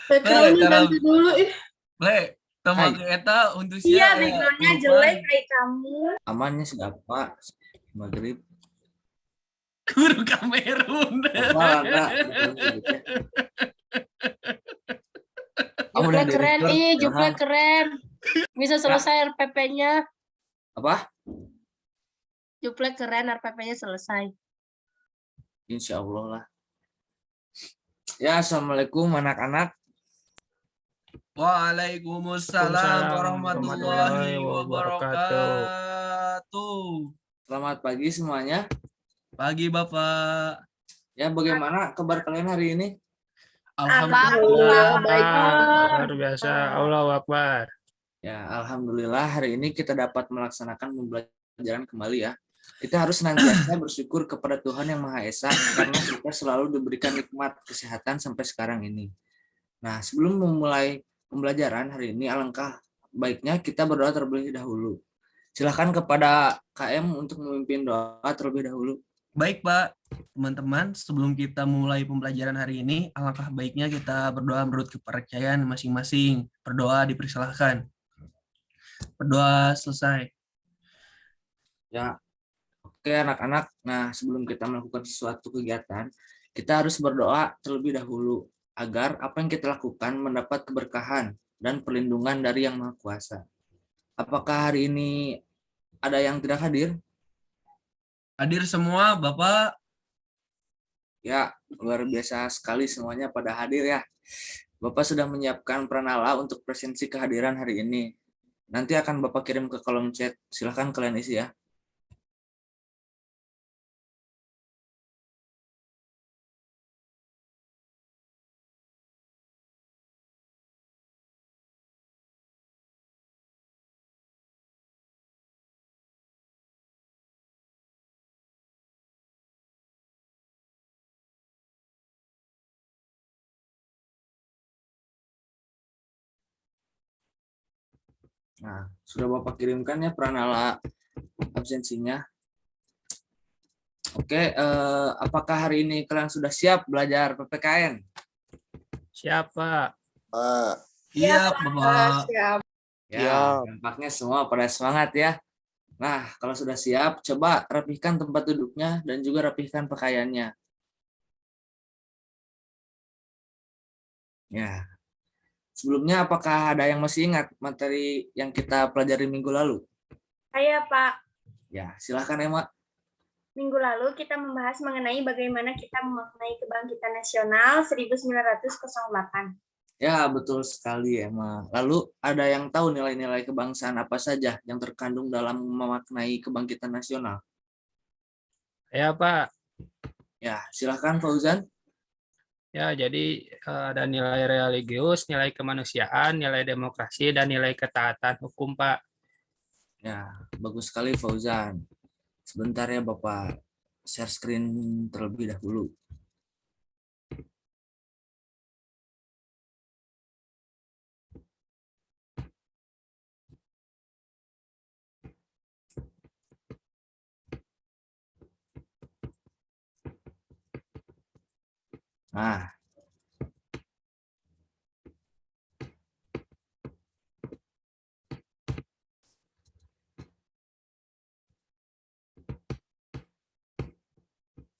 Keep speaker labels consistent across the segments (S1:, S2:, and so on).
S1: Background ganti dulu ih.
S2: Le,
S3: Hai.
S2: temake eta untuk
S1: Iya,
S2: sia
S1: backgroundnya
S2: lupa.
S1: jelek kayak kamu.
S3: Amannya sudah Pak. Maghrib.
S2: Guru Kamerun.
S3: Hafal enggak? Kamu udah
S1: Juplek keren,
S3: direktur.
S1: Juplek keren. Bisa selesai RPP-nya.
S3: Apa?
S1: Juplek keren, RPP-nya selesai.
S3: Insya Allah lah. Ya, assalamualaikum anak-anak.
S2: Waalaikumsalam warahmatullahi wabarakatuh.
S3: Selamat pagi semuanya.
S2: Pagi Bapak.
S3: Ya, bagaimana kabar kalian hari ini?
S2: Alhamdulillah.
S1: Baik.
S4: Luar biasa. Allahu Akbar.
S3: Ya, alhamdulillah hari ini kita dapat melaksanakan pembelajaran kembali ya. Kita harus senantiasa bersyukur kepada Tuhan Yang Maha Esa karena kita selalu diberikan nikmat kesehatan sampai sekarang ini. Nah, sebelum memulai pembelajaran hari ini, alangkah baiknya kita berdoa terlebih dahulu. Silakan kepada KM untuk memimpin doa terlebih dahulu.
S2: Baik Pak, teman-teman, sebelum kita mulai pembelajaran hari ini, alangkah baiknya kita berdoa menurut kepercayaan masing-masing. Berdoa dipersilahkan. Berdoa selesai.
S3: Ya, oke anak-anak. Nah, sebelum kita melakukan sesuatu kegiatan, kita harus berdoa terlebih dahulu agar apa yang kita lakukan mendapat keberkahan dan perlindungan dari Yang Maha Kuasa. Apakah hari ini ada yang tidak hadir?
S2: Hadir semua, Bapak.
S3: Ya, luar biasa sekali semuanya pada hadir ya. Bapak sudah menyiapkan pranala untuk presensi kehadiran hari ini. Nanti akan Bapak kirim ke kolom chat. Silahkan kalian isi ya. Nah, sudah Bapak kirimkan ya pranala absensinya. Oke, apakah hari ini kalian sudah siap belajar PPKN?
S4: Siapa?
S2: Iya, Bapak.
S1: Siap.
S3: Ya, nampaknya semua pada semangat ya. Nah, kalau sudah siap, coba rapihkan tempat duduknya dan juga rapihkan pakaiannya. Ya. Sebelumnya, apakah ada yang masih ingat materi yang kita pelajari minggu lalu?
S1: Saya Pak.
S3: Ya, silahkan Emma.
S1: Minggu lalu kita membahas mengenai bagaimana kita memaknai Kebangkitan Nasional 1908.
S3: Ya, betul sekali Emma. Lalu, ada yang tahu nilai-nilai kebangsaan apa saja yang terkandung dalam memaknai kebangkitan nasional?
S4: Ya, Pak.
S3: Ya, silahkan Fauzan.
S4: Ya, jadi ada nilai religius, nilai kemanusiaan, nilai demokrasi, dan nilai ketaatan hukum, Pak.
S3: Ya, bagus sekali Fauzan. Sebentar ya Bapak share screen terlebih dahulu. Nah,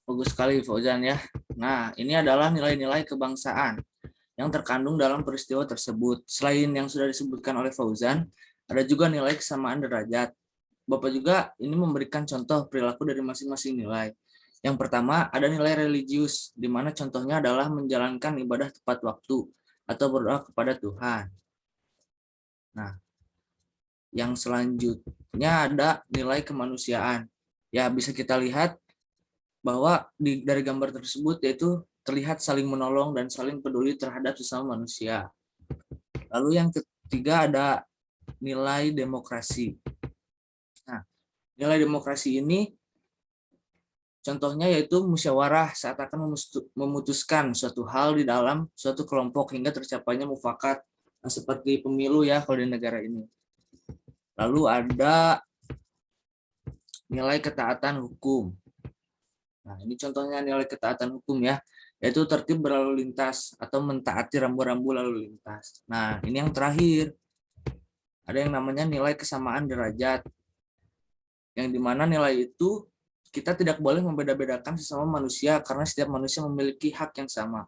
S3: bagus sekali Fauzan ya. Nah, ini adalah nilai-nilai kebangsaan yang terkandung dalam peristiwa tersebut. Selain yang sudah disebutkan oleh Fauzan, ada juga nilai kesamaan derajat. Bapak juga ini memberikan contoh perilaku dari masing-masing nilai. Yang pertama, ada nilai religius, di mana contohnya adalah menjalankan ibadah tepat waktu atau berdoa kepada Tuhan. Nah, yang selanjutnya ada nilai kemanusiaan. Ya, bisa kita lihat bahwa dari gambar tersebut yaitu terlihat saling menolong dan saling peduli terhadap sesama manusia. Lalu yang ketiga ada nilai demokrasi. Nah, nilai demokrasi ini contohnya yaitu musyawarah saat akan memutuskan suatu hal di dalam suatu kelompok hingga tercapainya mufakat. Nah, seperti pemilu ya kalau di negara ini. Lalu ada nilai ketaatan hukum. Nah, ini contohnya nilai ketaatan hukum ya, yaitu tertib berlalu lintas atau mentaati rambu-rambu lalu lintas. Nah, ini yang terakhir. Ada yang namanya nilai kesamaan derajat, yang dimana nilai itu kita tidak boleh membeda-bedakan sesama manusia karena setiap manusia memiliki hak yang sama.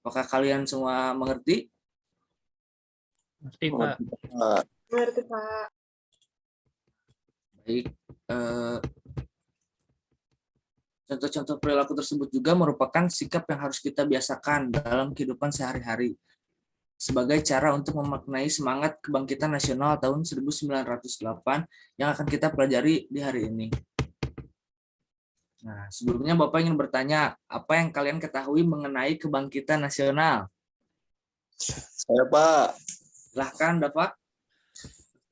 S3: Apakah kalian semua mengerti?
S4: Ngerti, Pak.
S1: Mengerti, Pak.
S3: Baik. Contoh-contoh perilaku tersebut juga merupakan sikap yang harus kita biasakan dalam kehidupan sehari-hari sebagai cara untuk memaknai semangat kebangkitan nasional tahun 1908 yang akan kita pelajari di hari ini. Nah, sebelumnya Bapak ingin bertanya, apa yang kalian ketahui mengenai kebangkitan nasional?
S5: Saya Pak,
S3: Silahkan, Bapak.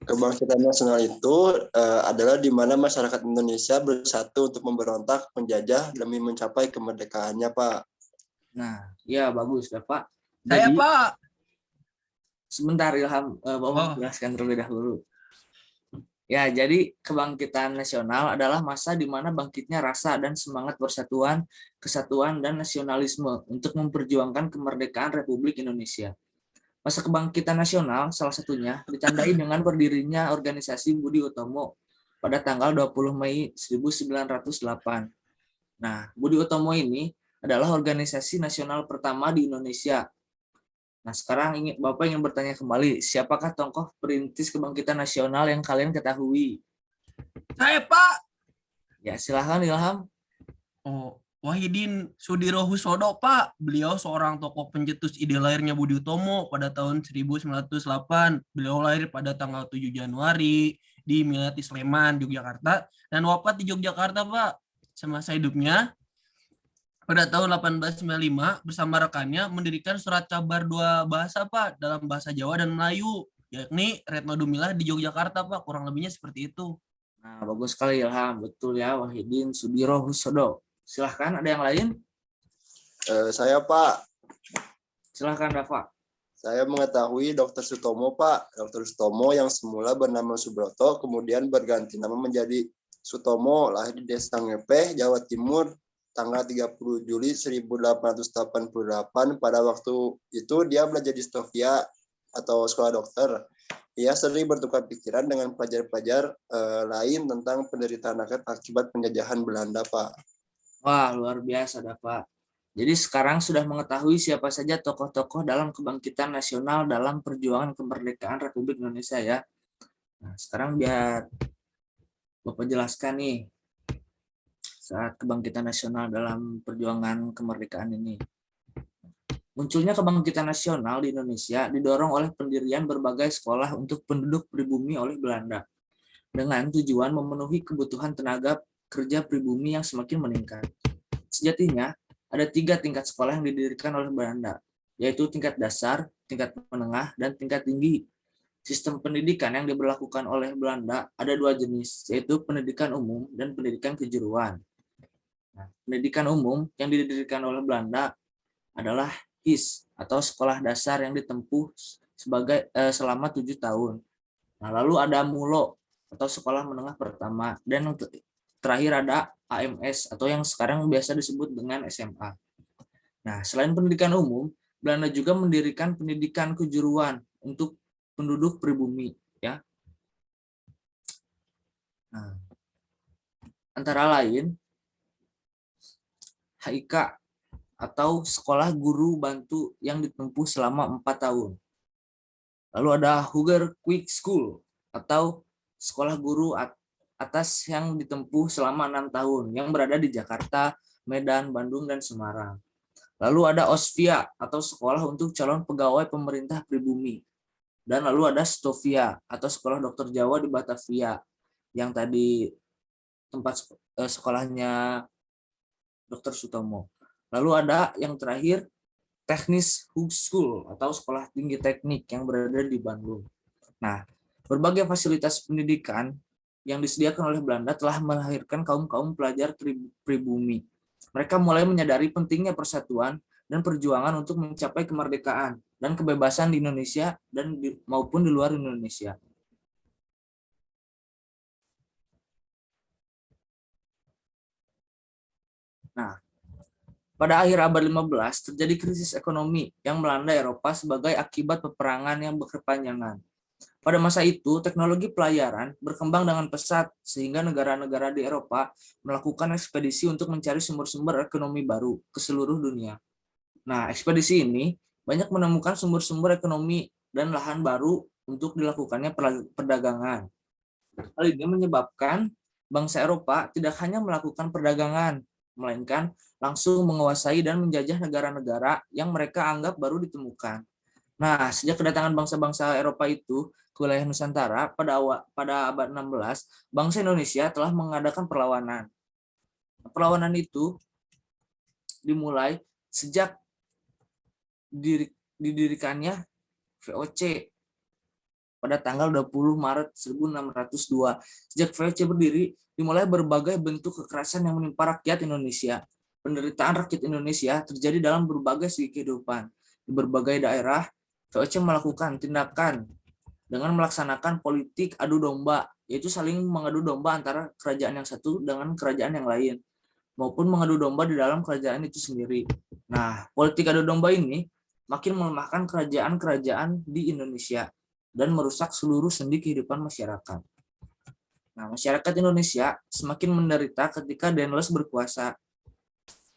S5: kebangkitan nasional itu adalah di mana masyarakat Indonesia bersatu untuk memberontak, menjajah demi mencapai kemerdekaannya, Pak.
S3: Nah, ya bagus, Bapak.
S2: Saya,
S3: Jadi,
S2: Pak.
S3: sebentar Ilham, Bapak jelaskan terlebih dahulu. Ya, jadi kebangkitan nasional adalah masa di mana bangkitnya rasa dan semangat persatuan, kesatuan, dan nasionalisme untuk memperjuangkan kemerdekaan Republik Indonesia. Masa kebangkitan nasional salah satunya ditandai dengan berdirinya organisasi Budi Utomo pada tanggal 20 Mei 1908. Nah, Budi Utomo ini adalah organisasi nasional pertama di Indonesia. Nah, sekarang Bapak ingin bertanya kembali, siapakah tokoh perintis kebangkitan nasional yang kalian ketahui?
S2: Saya, Pak.
S3: Ya, silahkan Ilham.
S2: Oh, Wahidin Sudirohusodo, Pak. Beliau seorang tokoh pencetus ide lahirnya Budi Utomo pada tahun 1908. Beliau lahir pada tanggal 7 Januari di Milati Sleman, Yogyakarta, dan wafat di Yogyakarta, Pak. Semasa hidupnya, pada tahun 1895, bersama rekannya mendirikan surat kabar dua bahasa, Pak, dalam bahasa Jawa dan Melayu, yakni Retno Dumilah di Yogyakarta, Pak. Kurang lebihnya seperti itu.
S3: Nah, bagus sekali Ilham. Betul ya, Wahidin Sudirohusodo. Silahkan, ada yang lain?
S5: Saya Pak,
S3: Silahkan, Rafa.
S5: saya mengetahui Dr. Sutomo, Pak. Dr. Sutomo yang semula bernama Subroto, kemudian berganti nama menjadi Sutomo, lahir di Desa Ngepeh, Jawa Timur, tanggal 30 Juli 1888. Pada waktu itu dia belajar di Stovia atau sekolah dokter. Ia sering bertukar pikiran dengan pelajar-pelajar lain tentang penderitaan rakyat akibat penjajahan Belanda, Pak.
S3: Wah, luar biasa, Bapak. Jadi sekarang sudah mengetahui siapa saja tokoh-tokoh dalam kebangkitan nasional dalam perjuangan kemerdekaan Republik Indonesia ya. Nah, sekarang biar Bapak jelaskan nih saat kebangkitan nasional dalam perjuangan kemerdekaan ini. Munculnya kebangkitan nasional di Indonesia didorong oleh pendirian berbagai sekolah untuk penduduk pribumi oleh Belanda dengan tujuan memenuhi kebutuhan tenaga kerja pribumi yang semakin meningkat. Sejatinya, ada 3 tingkat sekolah yang didirikan oleh Belanda, yaitu tingkat dasar, tingkat menengah, dan tingkat tinggi. Sistem pendidikan yang diberlakukan oleh Belanda ada 2 jenis, yaitu pendidikan umum dan pendidikan kejuruan. Nah, pendidikan umum yang didirikan oleh Belanda adalah HIS atau sekolah dasar yang ditempuh selama 7 tahun. Nah, lalu ada MULO atau sekolah menengah pertama, dan terakhir ada AMS atau yang sekarang biasa disebut dengan SMA. Nah, selain pendidikan umum, Belanda juga mendirikan pendidikan kejuruan untuk penduduk pribumi, ya. Nah, antara lain HIK atau sekolah guru bantu yang ditempuh selama 4 tahun. Lalu ada Hooger Quick School atau sekolah guru atas yang ditempuh selama 6 tahun yang berada di Jakarta, Medan, Bandung, dan Semarang. Lalu ada Osvia atau sekolah untuk calon pegawai pemerintah pribumi. Dan lalu ada Stovia atau sekolah dokter Jawa di Batavia yang tadi tempat sekolahnya Dr. Sutomo. Lalu ada yang terakhir Teknis Hogeschool atau sekolah tinggi teknik yang berada di Bandung. Nah, berbagai fasilitas pendidikan yang disediakan oleh Belanda telah melahirkan kaum-kaum pelajar pribumi. Mereka mulai menyadari pentingnya persatuan dan perjuangan untuk mencapai kemerdekaan dan kebebasan di Indonesia dan maupun di luar Indonesia. Nah, Pada akhir abad 15 terjadi krisis ekonomi yang melanda Eropa sebagai akibat peperangan yang berkepanjangan. Pada masa itu, teknologi pelayaran berkembang dengan pesat sehingga negara-negara di Eropa melakukan ekspedisi untuk mencari sumber-sumber ekonomi baru ke seluruh dunia. Nah, ekspedisi ini banyak menemukan sumber-sumber ekonomi dan lahan baru untuk dilakukannya perdagangan. Hal ini menyebabkan bangsa Eropa tidak hanya melakukan perdagangan, melainkan langsung menguasai dan menjajah negara-negara yang mereka anggap baru ditemukan. Nah, sejak kedatangan bangsa-bangsa Eropa itu ke wilayah Nusantara pada abad 16, bangsa Indonesia telah mengadakan perlawanan. Perlawanan itu dimulai sejak didirikannya VOC pada tanggal 20 Maret 1602. Sejak VOC berdiri, dimulai berbagai bentuk kekerasan yang menimpa rakyat Indonesia. Penderitaan rakyat Indonesia terjadi dalam berbagai segi kehidupan. Di berbagai daerah, VOC melakukan tindakan dengan melaksanakan politik adu domba, yaitu saling mengadu domba antara kerajaan yang satu dengan kerajaan yang lain, maupun mengadu domba di dalam kerajaan itu sendiri. Nah, politik adu domba ini makin melemahkan kerajaan-kerajaan di Indonesia dan merusak seluruh sendi kehidupan masyarakat. Nah, masyarakat Indonesia semakin menderita ketika Daendels berkuasa.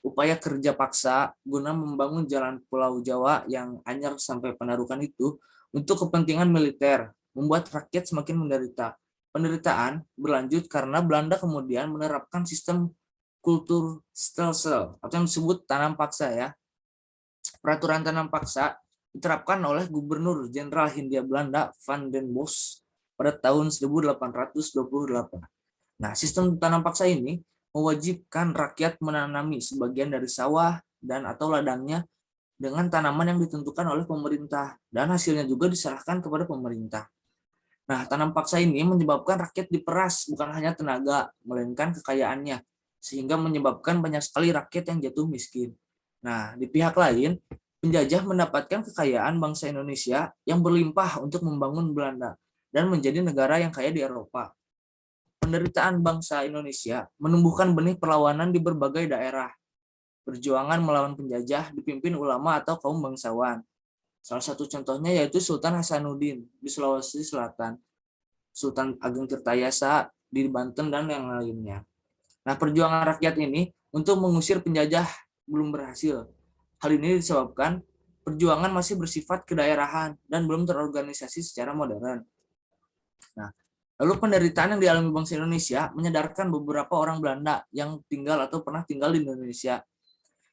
S3: Upaya kerja paksa guna membangun jalan Pulau Jawa yang anyar sampai Penarukan itu untuk kepentingan militer membuat rakyat semakin menderita. Penderitaan berlanjut karena Belanda kemudian menerapkan sistem kultur stelsel atau yang disebut tanam paksa ya. Peraturan tanam paksa diterapkan oleh Gubernur Jenderal Hindia Belanda Van den Bosch pada tahun 1828. Nah, sistem tanam paksa ini mewajibkan rakyat menanami sebagian dari sawah dan atau ladangnya dengan tanaman yang ditentukan oleh pemerintah dan hasilnya juga diserahkan kepada pemerintah. Nah, tanam paksa ini menyebabkan rakyat diperas bukan hanya tenaga, melainkan kekayaannya, sehingga menyebabkan banyak sekali rakyat yang jatuh miskin. Nah, di pihak lain, penjajah mendapatkan kekayaan bangsa Indonesia yang berlimpah untuk membangun Belanda dan menjadi negara yang kaya di Eropa. Penderitaan bangsa Indonesia menumbuhkan benih perlawanan di berbagai daerah. Perjuangan melawan penjajah dipimpin ulama atau kaum bangsawan. Salah satu contohnya yaitu Sultan Hasanuddin di Sulawesi Selatan, Sultan Ageng Tirtayasa di Banten, dan yang lainnya. Nah, perjuangan rakyat ini untuk mengusir penjajah belum berhasil. Hal ini disebabkan perjuangan masih bersifat kedaerahan dan belum terorganisasi secara modern. Nah, lalu penderitaan yang dialami bangsa Indonesia menyadarkan beberapa orang Belanda yang tinggal atau pernah tinggal di Indonesia.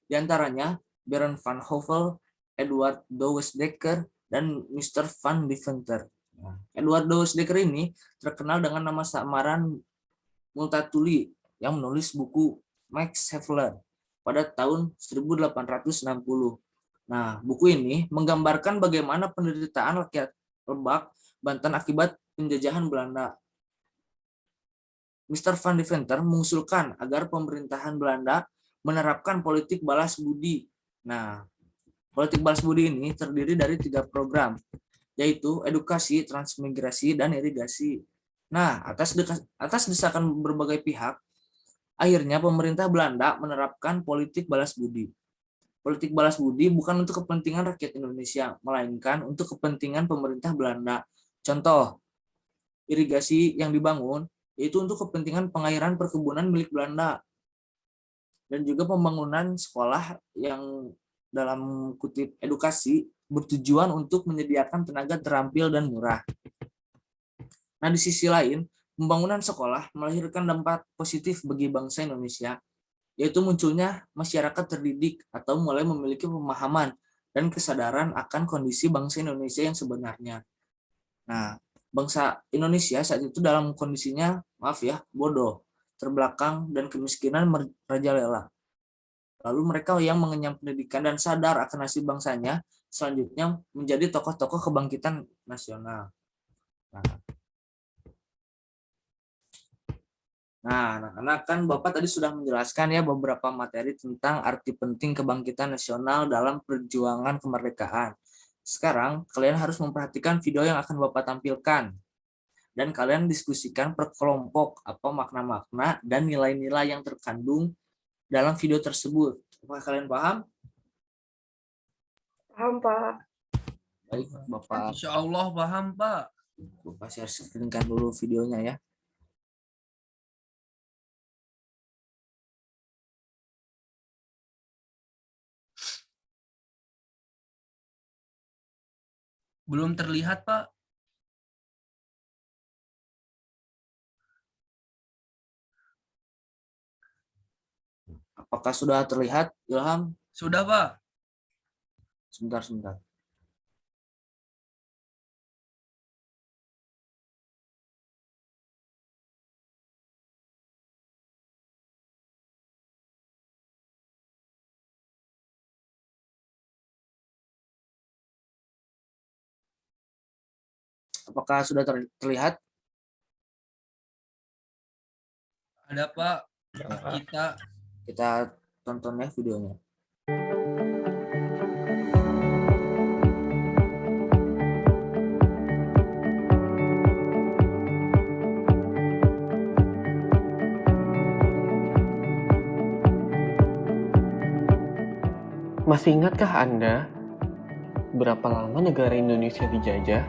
S3: Di antaranya Baron van Hove, Edward Douwes Dekker, dan Mr. van Deventer. Edward Douwes Dekker ini terkenal dengan nama samaran Multatuli yang menulis buku Max Havelaar pada tahun 1860. Nah, buku ini menggambarkan bagaimana penderitaan rakyat Lebak, Banten akibat penjajahan Belanda. Mr. van Deventer mengusulkan agar pemerintahan Belanda menerapkan politik balas budi. Nah, politik balas budi ini terdiri dari 3 program, yaitu edukasi, transmigrasi, dan irigasi. Nah, atas desakan berbagai pihak, akhirnya pemerintah Belanda menerapkan politik balas budi. Politik balas budi bukan untuk kepentingan rakyat Indonesia, melainkan untuk kepentingan pemerintah Belanda. Contoh, irigasi yang dibangun yaitu untuk kepentingan pengairan perkebunan milik Belanda, dan juga pembangunan sekolah yang dalam kutip edukasi bertujuan untuk menyediakan tenaga terampil dan murah. Nah, di sisi lain, pembangunan sekolah melahirkan dampak positif bagi bangsa Indonesia, yaitu munculnya masyarakat terdidik atau mulai memiliki pemahaman dan kesadaran akan kondisi bangsa Indonesia yang sebenarnya. Nah, bangsa Indonesia saat itu dalam kondisinya, bodoh, terbelakang, dan kemiskinan merajalela. Lalu mereka yang mengenyam pendidikan dan sadar akan nasib bangsanya, selanjutnya menjadi tokoh-tokoh kebangkitan nasional. Nah, anak-anak, kan Bapak tadi sudah menjelaskan ya beberapa materi tentang arti penting kebangkitan nasional dalam perjuangan kemerdekaan. Sekarang, kalian harus memperhatikan video yang akan Bapak tampilkan. Dan kalian diskusikan per kelompok apa makna-makna dan nilai-nilai yang terkandung dalam video tersebut. Apakah kalian paham?
S1: Paham, Pak.
S3: Baik, Bapak
S2: Insya Allah paham, Pak.
S3: share screen-kan dulu videonya ya.
S2: Belum terlihat, Pak.
S3: Apakah sudah terlihat, Ilham?
S2: Sudah, Pak.
S3: Sebentar. Apakah sudah terlihat?
S2: Ada, Pak.
S4: Ya, Pak.
S3: Kita tonton ya videonya.
S6: Masih ingatkah Anda berapa lama negara Indonesia dijajah?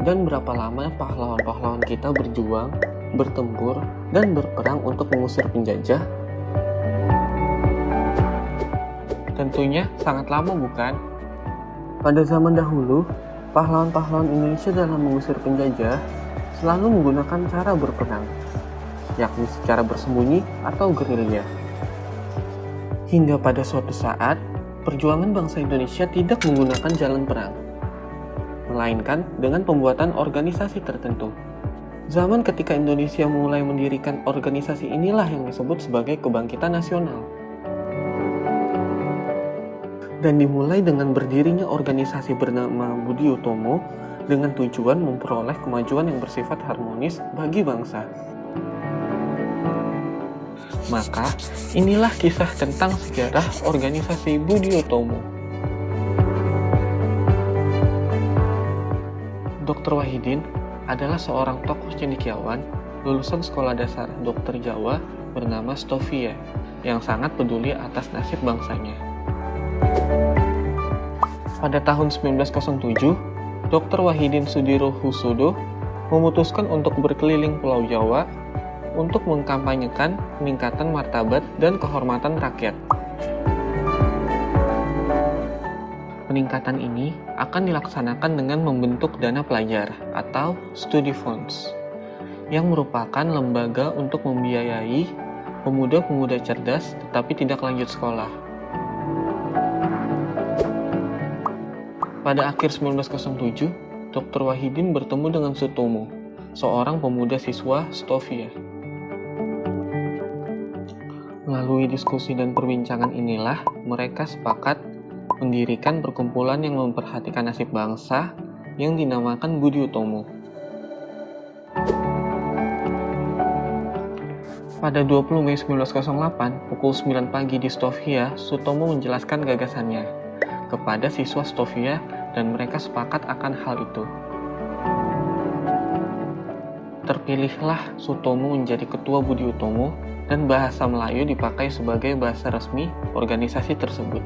S6: Dan berapa lama pahlawan-pahlawan kita berjuang, bertempur, dan berperang untuk mengusir penjajah? Tentunya sangat lama, bukan? Pada zaman dahulu, pahlawan-pahlawan Indonesia dalam mengusir penjajah selalu menggunakan cara berperang, yakni secara bersembunyi atau gerilya. Hingga pada suatu saat, perjuangan bangsa Indonesia tidak menggunakan jalan perang, melainkan dengan pembuatan organisasi tertentu. Zaman ketika Indonesia mulai mendirikan organisasi inilah yang disebut sebagai kebangkitan nasional. Dan dimulai dengan berdirinya organisasi bernama Budi Utomo dengan tujuan memperoleh kemajuan yang bersifat harmonis bagi bangsa. Maka, inilah kisah tentang sejarah organisasi Budi Utomo. Dr. Wahidin adalah seorang tokoh cendekiawan lulusan sekolah dasar dokter Jawa bernama Stovia yang sangat peduli atas nasib bangsanya. Pada tahun 1907, Dr. Wahidin Sudirohusodo memutuskan untuk berkeliling Pulau Jawa untuk mengkampanyekan peningkatan martabat dan kehormatan rakyat. Peningkatan ini akan dilaksanakan dengan membentuk dana pelajar atau study funds, yang merupakan lembaga untuk membiayai pemuda-pemuda cerdas tetapi tidak lanjut sekolah. Pada akhir 1907, Dr. Wahidin bertemu dengan Sutomo, seorang pemuda siswa Stovia. Melalui diskusi dan perbincangan inilah mereka sepakat mendirikan perkumpulan yang memperhatikan nasib bangsa yang dinamakan Budi Utomo. Pada 20 Mei 1908, pukul 9 pagi di Stovia, Sutomo menjelaskan gagasannya kepada siswa Stovia dan mereka sepakat akan hal itu. Terpilihlah Sutomo menjadi ketua Budi Utomo dan bahasa Melayu dipakai sebagai bahasa resmi organisasi tersebut.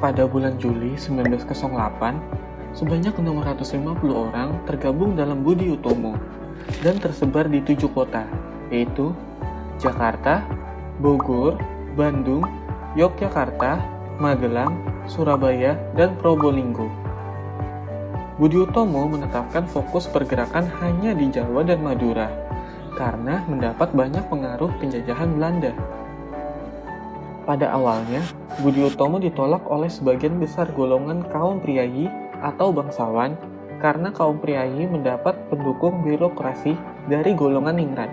S6: Pada bulan Juli 1908, sebanyak 650 orang tergabung dalam Budi Utomo dan tersebar di 7 kota, yaitu Jakarta, Bogor, Bandung, Yogyakarta, Magelang, Surabaya, dan Probolinggo. Budi Utomo menetapkan fokus pergerakan hanya di Jawa dan Madura, karena mendapat banyak pengaruh penjajahan Belanda. Pada awalnya, Budi Utomo ditolak oleh sebagian besar golongan kaum priayi atau bangsawan karena kaum priayi mendapat pendukung birokrasi dari golongan ningrat.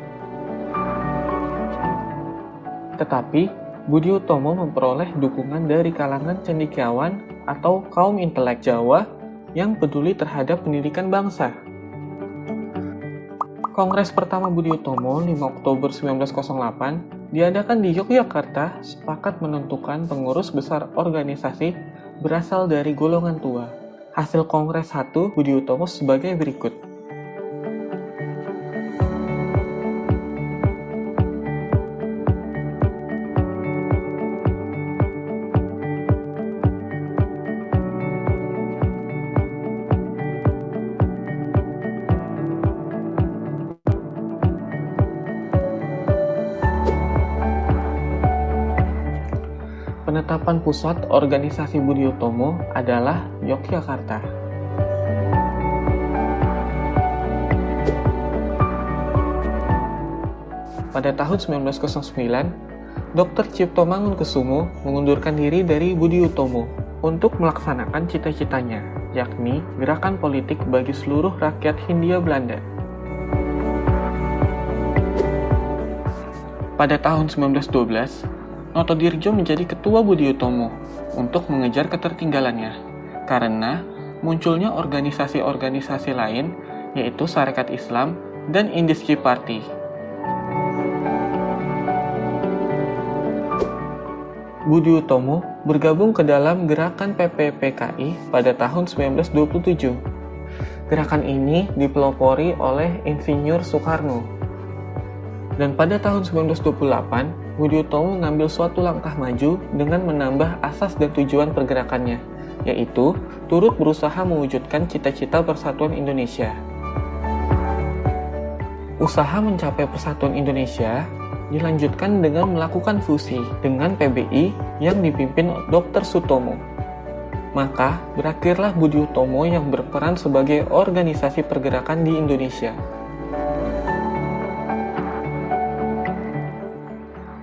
S6: Tetapi, Budi Utomo memperoleh dukungan dari kalangan cendekiawan atau kaum intelek Jawa yang peduli terhadap pendidikan bangsa. Kongres pertama Budi Utomo 5 Oktober 1908 diadakan di Yogyakarta sepakat menentukan pengurus besar organisasi berasal dari golongan tua. Hasil Kongres 1 Budi Utomo sebagai berikut. penetapan pusat organisasi Budi Utomo adalah Yogyakarta. Pada tahun 1909, Dr. Cipto Mangunkusumo mengundurkan diri dari Budi Utomo untuk melaksanakan cita-citanya, yakni gerakan politik bagi seluruh rakyat Hindia Belanda. Pada tahun 1912, Notodirjo menjadi ketua Budi Utomo untuk mengejar ketertinggalannya, karena munculnya organisasi-organisasi lain, yaitu Sarekat Islam dan Indisci Party. Budi Utomo bergabung ke dalam gerakan PPPKI pada tahun 1927. Gerakan ini dipelopori oleh Insinyur Soekarno. Dan pada tahun 1928, Budi Utomo mengambil suatu langkah maju dengan menambah asas dan tujuan pergerakannya, yaitu turut berusaha mewujudkan cita-cita persatuan Indonesia. Usaha mencapai persatuan Indonesia dilanjutkan dengan melakukan fusi dengan PBI yang dipimpin Dr. Sutomo. Maka berakhirlah Budi Utomo yang berperan sebagai organisasi pergerakan di Indonesia.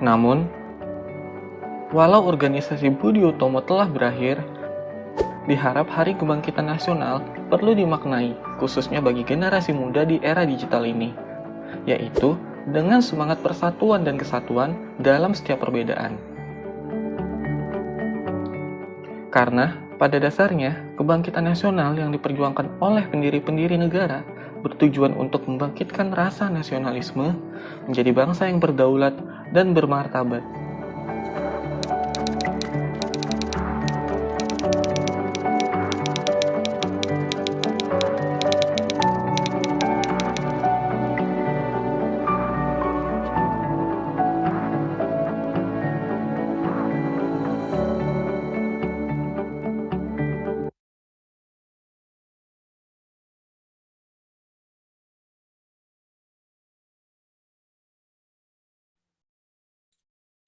S6: Namun, walau organisasi Budi Utomo telah berakhir, diharap Hari Kebangkitan Nasional perlu dimaknai, khususnya bagi generasi muda di era digital ini, yaitu dengan semangat persatuan dan kesatuan dalam setiap perbedaan. Karena pada dasarnya, kebangkitan nasional yang diperjuangkan oleh pendiri-pendiri negara bertujuan untuk membangkitkan rasa nasionalisme menjadi bangsa yang berdaulat dan bermartabat.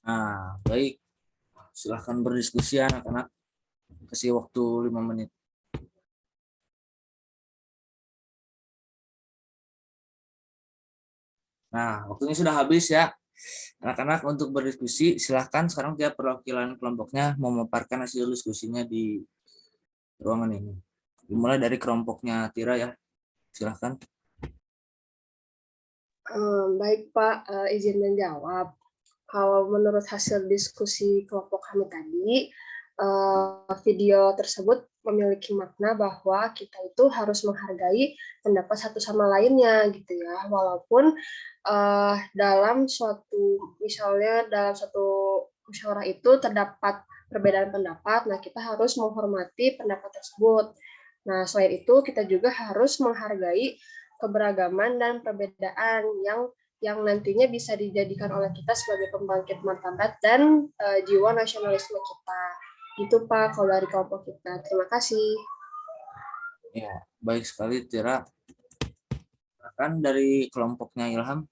S3: Nah, baik. Silahkan berdiskusi anak-anak. Kasih waktu 5 menit. Nah, waktunya sudah habis ya. Anak-anak untuk berdiskusi, silahkan sekarang tiap perwakilan kelompoknya memaparkan hasil diskusinya di ruangan ini. Dimulai dari kelompoknya Tira ya. Silahkan.
S7: Baik Pak, izin menjawab. Kalau menurut hasil diskusi kelompok kami tadi, video tersebut memiliki makna bahwa kita itu harus menghargai pendapat satu sama lainnya gitu ya, walaupun dalam suatu musyawarah itu terdapat perbedaan pendapat, nah kita harus menghormati pendapat tersebut. Nah selain itu kita juga harus menghargai keberagaman dan perbedaan yang nantinya bisa dijadikan oleh kita sebagai pembangkit martabat dan jiwa nasionalisme kita. Gitu Pak, kalau dari kelompok kita. Terima kasih.
S3: Ya, baik sekali Tira. Kan dari kelompoknya Ilham.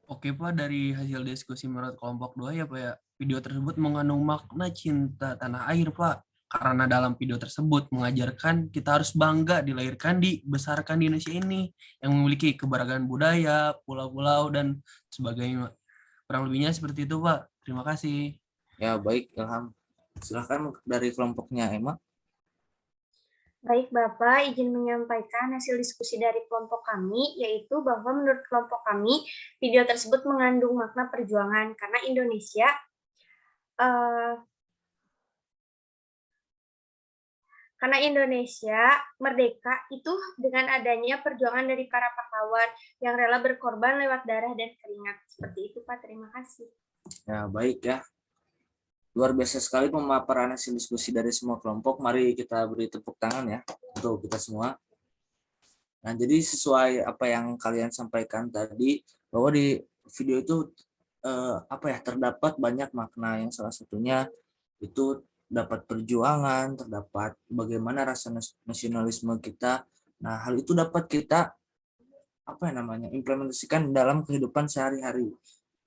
S2: Oke Pak, dari hasil diskusi menurut kelompok 2 ya Pak ya, video tersebut mengandung makna cinta tanah air Pak. Karena dalam video tersebut mengajarkan kita harus bangga dilahirkan, dibesarkan di Indonesia ini yang memiliki keberagaman budaya, pulau-pulau, dan sebagainya. Kurang lebihnya seperti itu Pak. Terima kasih.
S3: Ya baik Ilham. Silahkan dari kelompoknya Emma.
S1: Baik Bapak, izin menyampaikan hasil diskusi dari kelompok kami, yaitu bahwa menurut kelompok kami, video tersebut mengandung makna perjuangan karena Indonesia merdeka itu dengan adanya perjuangan dari para pahlawan yang rela berkorban lewat darah dan keringat. Seperti itu Pak, terima kasih.
S3: Ya baik ya. Luar biasa sekali pemaparan hasil diskusi dari semua kelompok. Mari kita beri tepuk tangan ya untuk kita semua. Nah, jadi sesuai apa yang kalian sampaikan tadi, bahwa di video itu terdapat banyak makna, yang salah satunya itu dapat perjuangan, terdapat bagaimana rasa nasionalisme kita. Nah, hal itu dapat kita implementasikan dalam kehidupan sehari-hari.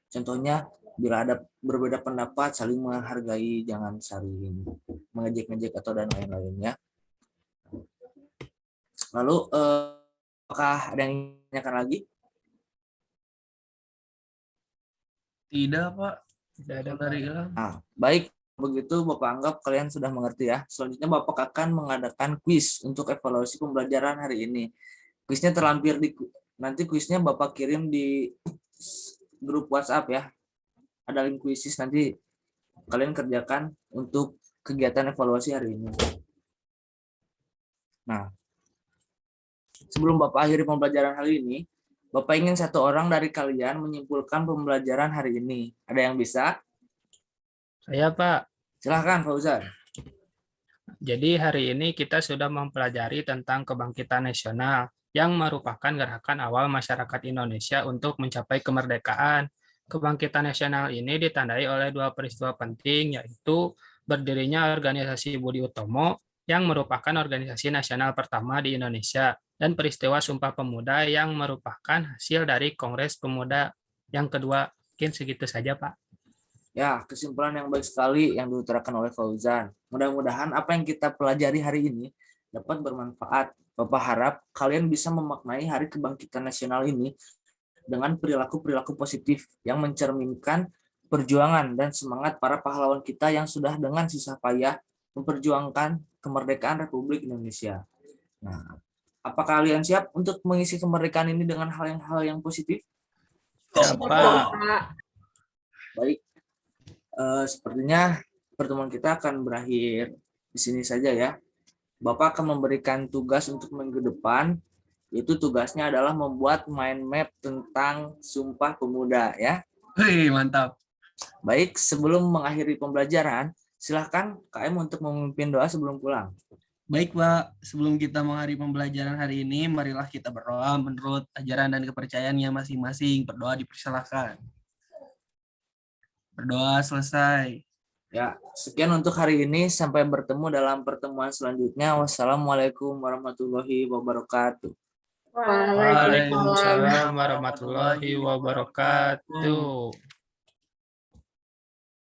S3: Contohnya Bila ada berbeda pendapat, saling menghargai, jangan saling mengejek-ngejek atau dan lain-lainnya. Lalu, apakah ada yang ingin ditanyakan lagi?
S2: Tidak, Pak.
S4: Tidak ada,
S2: Dari
S4: Pak.
S2: Ilham.
S3: Nah, baik, begitu Bapak anggap kalian sudah mengerti ya. Selanjutnya Bapak akan mengadakan kuis untuk evaluasi pembelajaran hari ini. Kuisnya terlampir nanti kuisnya Bapak kirim di grup WhatsApp ya. Ada link kuisis, nanti kalian kerjakan untuk kegiatan evaluasi hari ini. Nah, sebelum Bapak akhiri pembelajaran hari ini, Bapak ingin satu orang dari kalian menyimpulkan pembelajaran hari ini. Ada yang bisa?
S4: Saya, Pak.
S3: Silahkan, Fauzan.
S4: Jadi hari ini kita sudah mempelajari tentang kebangkitan nasional yang merupakan gerakan awal masyarakat Indonesia untuk mencapai kemerdekaan. Kebangkitan nasional ini ditandai oleh dua peristiwa penting, yaitu berdirinya organisasi Budi Utomo yang merupakan organisasi nasional pertama di Indonesia, dan peristiwa Sumpah Pemuda yang merupakan hasil dari Kongres Pemuda yang kedua. Mungkin segitu saja, Pak.
S3: Ya, kesimpulan yang baik sekali yang diutarakan oleh Fauzan. Mudah-mudahan apa yang kita pelajari hari ini dapat bermanfaat. Bapak harap kalian bisa memaknai Hari Kebangkitan Nasional ini dengan perilaku-perilaku positif yang mencerminkan perjuangan dan semangat para pahlawan kita yang sudah dengan susah payah memperjuangkan kemerdekaan Republik Indonesia. Nah, apakah kalian siap untuk mengisi kemerdekaan ini dengan hal yang positif?
S4: Ya, Pak.
S3: Baik. Sepertinya pertemuan kita akan berakhir di sini saja ya. Bapak akan memberikan tugas untuk minggu depan, yaitu tugasnya adalah membuat mind map tentang Sumpah Pemuda ya.
S2: Hei, mantap.
S3: Baik, sebelum mengakhiri pembelajaran, silahkan KM untuk memimpin doa sebelum pulang.
S2: Baik, Pak. Sebelum kita mengakhiri pembelajaran hari ini, marilah kita berdoa menurut ajaran dan kepercayaannya masing-masing. Berdoa dipersilahkan. Berdoa selesai.
S3: Ya, sekian untuk hari ini. Sampai bertemu dalam pertemuan selanjutnya. Wassalamualaikum warahmatullahi wabarakatuh.
S4: Waalaikumsalam warahmatullahi wabarakatuh.